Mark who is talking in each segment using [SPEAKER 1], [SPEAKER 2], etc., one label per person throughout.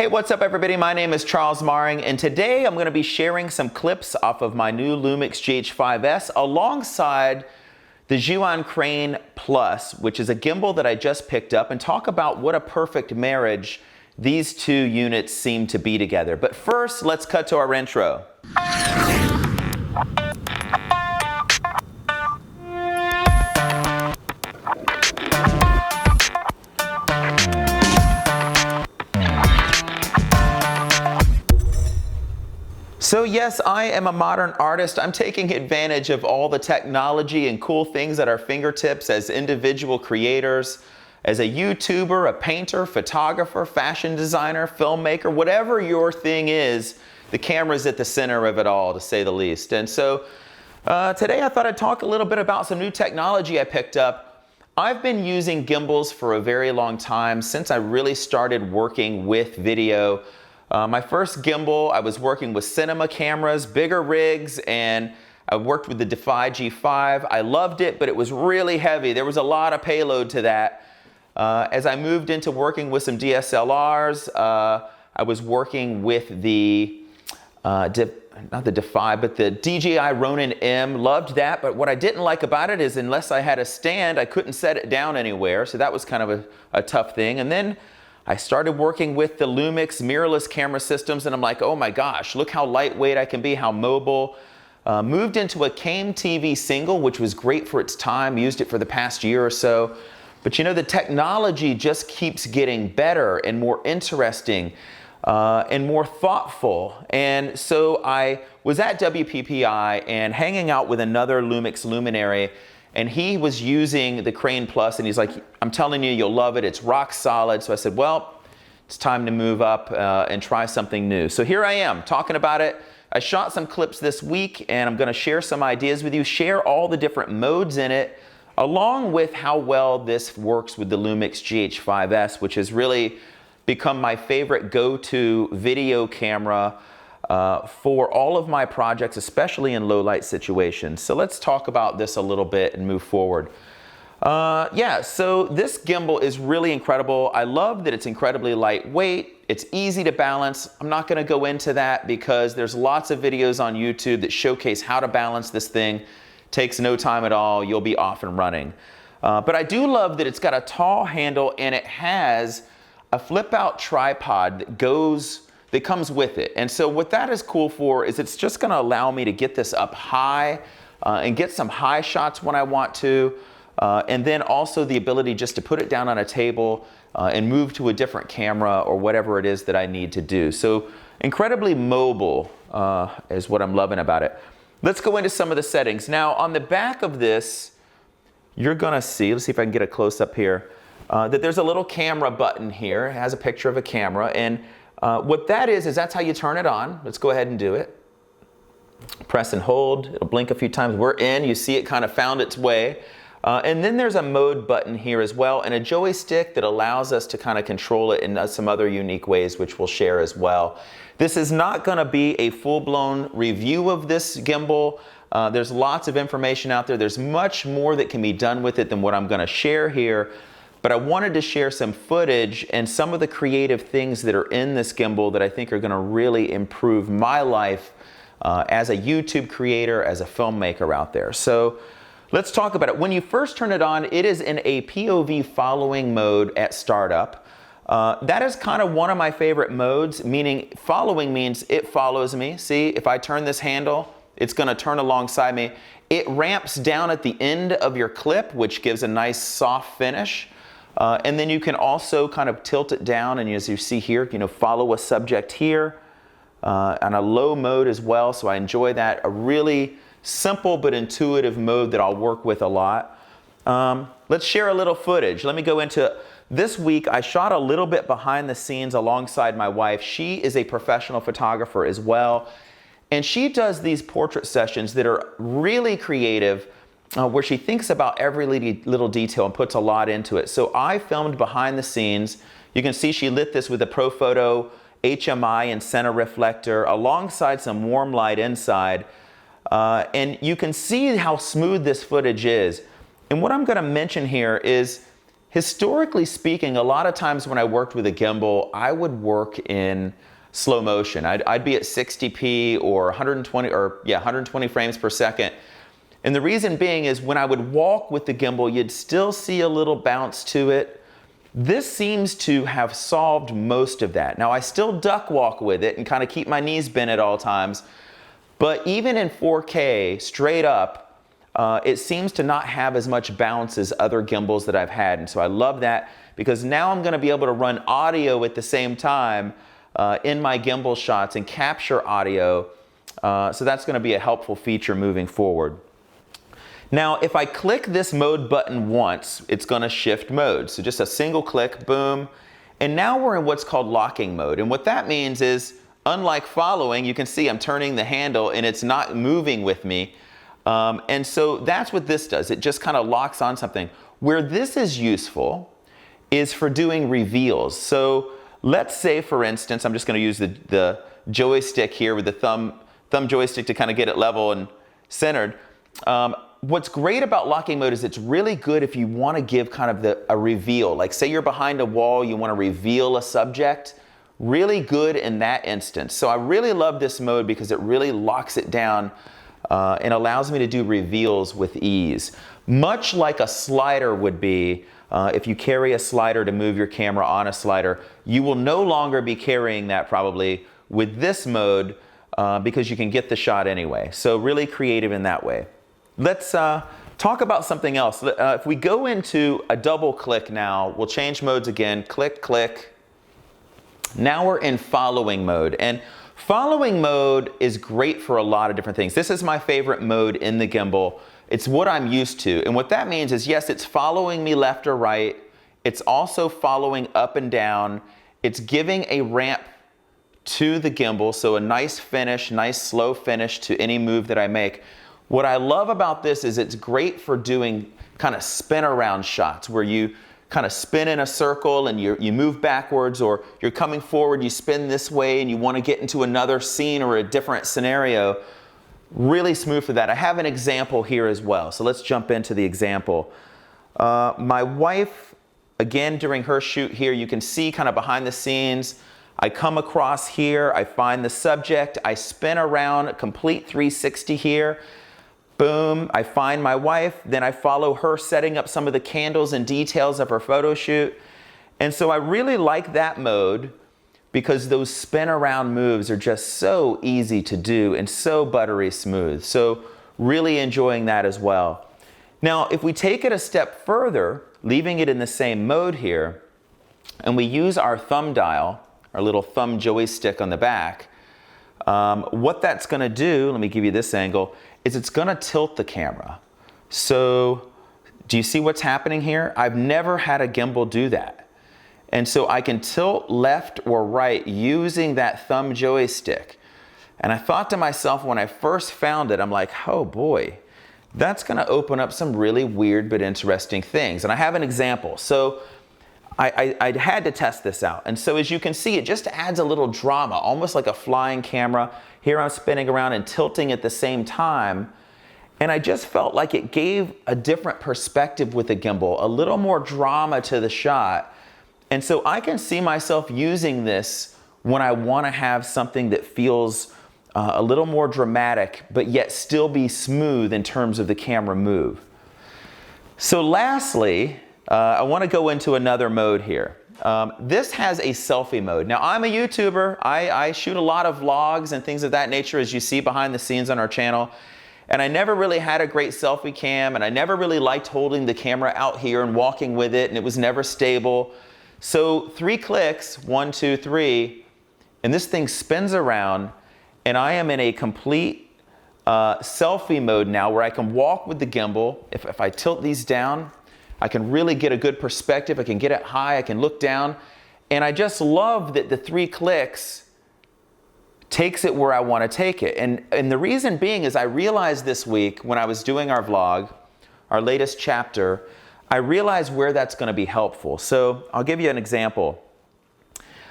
[SPEAKER 1] Hey, what's up everybody? My name is Charles Maring, and today I'm going to be sharing some clips off of my new Lumix GH5S alongside the Zhiyun Crane Plus, which is a gimbal that I just picked up, and talk about what a perfect marriage these two units seem to be together. But first, let's cut to our intro. So yes, I am a modern artist. I'm taking advantage of all the technology and cool things at our fingertips as individual creators, as a YouTuber, a painter, photographer, fashion designer, filmmaker, whatever your thing is, the camera's at the center of it all, to say the least. And so today I thought I'd talk a little bit about some new technology I picked up. I've been using gimbals for a very long time, since I really started working with video. My first gimbal, I was working with cinema cameras, bigger rigs, and I worked with the G5. I loved it, but it was really heavy. There was a lot of payload to that. As I moved into working with some DSLRs, I was working with the, not the Defy, but the DJI Ronin M. Loved that, but what I didn't like about it is unless I had a stand, I couldn't set it down anywhere, so that was kind of a tough thing. And then I started working with the Lumix mirrorless camera systems, and I'm like, oh my gosh, look how lightweight I can be, how mobile. Moved into a CAM TV single, which was great for its time, used it for the past year or so. But you know, the technology just keeps getting better and more interesting and more thoughtful. And so I was at WPPI and hanging out with another Lumix luminary, and he was using the Crane Plus, and he's like, I'm telling you, you'll love it. It's rock solid. So I said, well, it's time to move up and try something new. So here I am talking about it. I shot some clips this week, and I'm going to share some ideas with you, share all the different modes in it, along with how well this works with the Lumix GH5S, which has really become my favorite go-to video camera for all of my projects, especially in low light situations. So let's talk about this a little bit and move forward. Yeah, so this gimbal is really incredible. I love that it's incredibly lightweight. It's easy to balance. I'm not gonna go into that because there's lots of videos on YouTube that showcase how to balance this thing. Takes no time at all. You'll be off and running. But I do love that it's got a tall handle, and it has a flip out tripod that comes with it. And so what that is cool for is it's just gonna allow me to get this up high and get some high shots when I want to. And then also the ability just to put it down on a table and move to a different camera or whatever it is that I need to do. So incredibly mobile is what I'm loving about it. Let's go into some of the settings. Now on the back of this, you're gonna see, let's see if I can get a close up here, that there's a little camera button here. It has a picture of a camera, and what that is that's how you turn it on. Let's go ahead and do it. Press and hold. It'll blink a few times. We're in. You see it kind of found its way. And then there's a mode button here as well, and a joystick that allows us to kind of control it in some other unique ways, which we'll share as well. This is not going to be a full-blown review of this gimbal. There's lots of information out there. There's much more that can be done with it than what I'm going to share here. But I wanted to share some footage and some of the creative things that are in this gimbal that I think are going to really improve my life as a YouTube creator, as a filmmaker out there. So let's talk about it. When you first turn it on, it is in a POV following mode at startup. That is kind of one of my favorite modes, meaning following means it follows me. See, if I turn this handle, it's going to turn alongside me. It ramps down at the end of your clip, which gives a nice soft finish. And then you can also kind of tilt it down, and as you see here, you know, follow a subject here on a low mode as well. So I enjoy that. A really simple but intuitive mode that I'll work with a lot. Let's share a little footage. Let me go into this week. I shot a little bit behind the scenes alongside my wife. She is a professional photographer as well, and she does these portrait sessions that are really creative, where she thinks about every little detail and puts a lot into it. So I filmed behind the scenes. You can see she lit this with a Profoto HMI and center reflector alongside some warm light inside. And you can see how smooth this footage is. And what I'm going to mention here is historically speaking, a lot of times when I worked with a gimbal, I would work in slow motion. I'd be at 60p or 120 frames per second. And the reason being is when I would walk with the gimbal, you'd still see a little bounce to it. This seems to have solved most of that. Now I still duck walk with it and kind of keep my knees bent at all times, but even in 4K straight up, it seems to not have as much bounce as other gimbals that I've had. And so I love that because now I'm going to be able to run audio at the same time in my gimbal shots and capture audio. So that's going to be a helpful feature moving forward. Now, if I click this mode button once, it's going to shift modes. So just a single click, boom. And now we're in what's called locking mode. And what that means is, unlike following, you can see I'm turning the handle and it's not moving with me. And so that's what this does. It just kind of locks on something. Where this is useful is for doing reveals. So let's say, for instance, I'm just going to use the joystick here with the thumb joystick to kind of get it level and centered. What's great about locking mode is it's really good if you want to give kind of a reveal. Like say you're behind a wall, you want to reveal a subject. Really good in that instance. So I really love this mode because it really locks it down and allows me to do reveals with ease. Much like a slider would be, if you carry a slider to move your camera on a slider, you will no longer be carrying that probably with this mode because you can get the shot anyway. So really creative in that way. Let's talk about something else. If we go into a double click now, we'll change modes again, click, click. Now we're in following mode. And following mode is great for a lot of different things. This is my favorite mode in the gimbal. It's what I'm used to. And what that means is, yes, it's following me left or right. It's also following up and down. It's giving a ramp to the gimbal, so a nice finish, nice slow finish to any move that I make. What I love about this is it's great for doing kind of spin around shots where you kind of spin in a circle and you move backwards, or you're coming forward, you spin this way and you want to get into another scene or a different scenario. Really smooth for that. I have an example here as well. So let's jump into the example. My wife, again, during her shoot here, you can see kind of behind the scenes, I come across here, I find the subject, I spin around a complete 360 here. Boom, I find my wife, then I follow her setting up some of the candles and details of her photo shoot. And so I really like that mode because those spin around moves are just so easy to do and so buttery smooth. So really enjoying that as well. Now, if we take it a step further, leaving it in the same mode here, and we use our thumb dial, our little thumb joystick on the back, what that's going to do, let me give you this angle, is it's going to tilt the camera. So do you see what's happening here? I've never had a gimbal do that. And so I can tilt left or right using that thumb joystick. And I thought to myself when I first found it, I'm like, oh boy, that's going to open up some really weird but interesting things. And I have an example. So I had to test this out. And so as you can see, it just adds a little drama, almost like a flying camera. Here I'm spinning around and tilting at the same time. And I just felt like it gave a different perspective with the gimbal, a little more drama to the shot. And so I can see myself using this when I want to have something that feels a little more dramatic, but yet still be smooth in terms of the camera move. So lastly, I want to go into another mode here. This has a selfie mode. Now I'm a YouTuber. I shoot a lot of vlogs and things of that nature, as you see behind the scenes on our channel. And I never really had a great selfie cam, and I never really liked holding the camera out here and walking with it, and it was never stable. So 3 clicks, 1, 2, 3, and this thing spins around, and I am in a complete selfie mode now where I can walk with the gimbal. If I tilt these down, I can really get a good perspective. I can get it high, I can look down. And I just love that the 3 clicks takes it where I want to take it. And the reason being is I realized this week when I was doing our vlog, our latest chapter, I realized where that's going to be helpful. So I'll give you an example.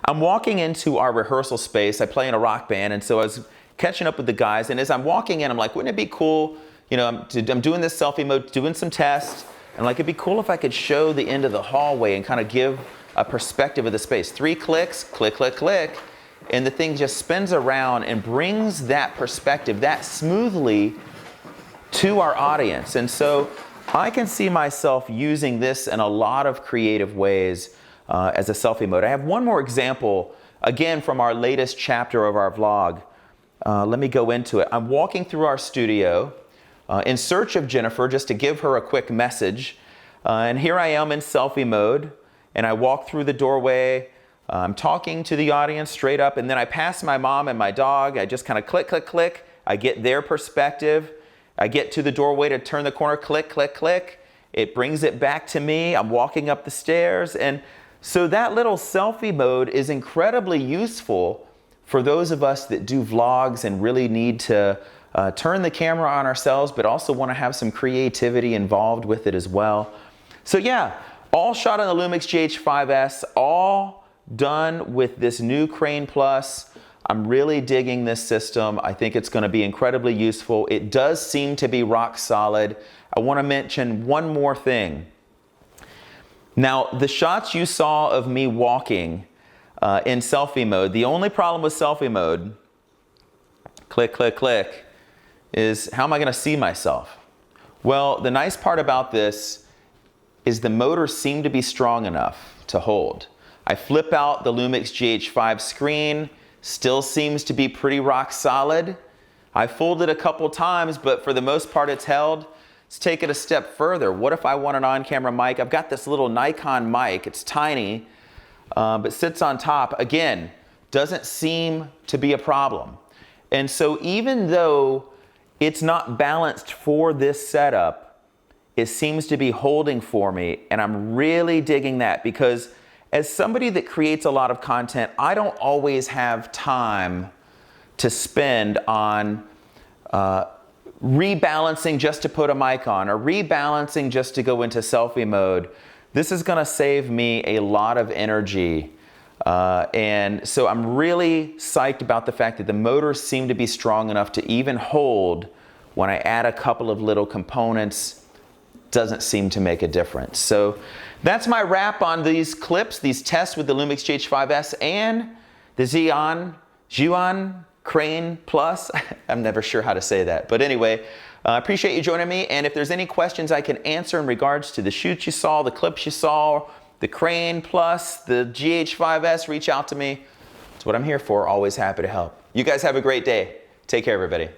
[SPEAKER 1] I'm walking into our rehearsal space. I play in a rock band, and so I was catching up with the guys. And as I'm walking in, I'm like, wouldn't it be cool? You know, I'm doing this selfie mode, doing some tests. And like, it'd be cool if I could show the end of the hallway and kind of give a perspective of the space. 3 clicks, click, click, click, and the thing just spins around and brings that perspective that smoothly to our audience. And so I can see myself using this in a lot of creative ways as a selfie mode. I have one more example, again, from our latest chapter of our vlog. Let me go into it. I'm walking through our studio in search of Jennifer, just to give her a quick message. And here I am in selfie mode, and I walk through the doorway. I'm talking to the audience straight up, and then I pass my mom and my dog. I just kind of click, click, click. I get their perspective. I get to the doorway to turn the corner, click, click, click. It brings it back to me. I'm walking up the stairs. And so that little selfie mode is incredibly useful for those of us that do vlogs and really need to turn the camera on ourselves, but also want to have some creativity involved with it as well. So yeah, all shot on the Lumix GH5S, all done with this new Crane Plus. I'm really digging this system. I think it's going to be incredibly useful. It does seem to be rock solid. I want to mention one more thing. Now, the shots you saw of me walking in selfie mode, the only problem with selfie mode, click, click, click, is how am I going to see myself? Well, the nice part about this is the motors seem to be strong enough to hold. I flip out the Lumix GH5 screen, still seems to be pretty rock solid. I fold it a couple times, but for the most part it's held. Let's take it a step further. What if I want an on-camera mic? I've got this little Nikon mic. It's tiny, but sits on top. Again, doesn't seem to be a problem. And so even though it's not balanced for this setup, it seems to be holding for me, and I'm really digging that, because as somebody that creates a lot of content, I don't always have time to spend on rebalancing just to put a mic on, or rebalancing just to go into selfie mode. This is gonna save me a lot of energy. And so I'm really psyched about the fact that the motors seem to be strong enough to even hold when I add a couple of little components. Doesn't seem to make a difference. So that's my wrap on these clips, these tests with the Lumix GH5S and the Zhiyun Crane Plus. I'm never sure how to say that. But anyway, I appreciate you joining me. And if there's any questions I can answer in regards to the shoots you saw, the clips you saw, the Crane Plus, the GH5S, reach out to me. That's what I'm here for. Always happy to help. You guys have a great day. Take care, everybody.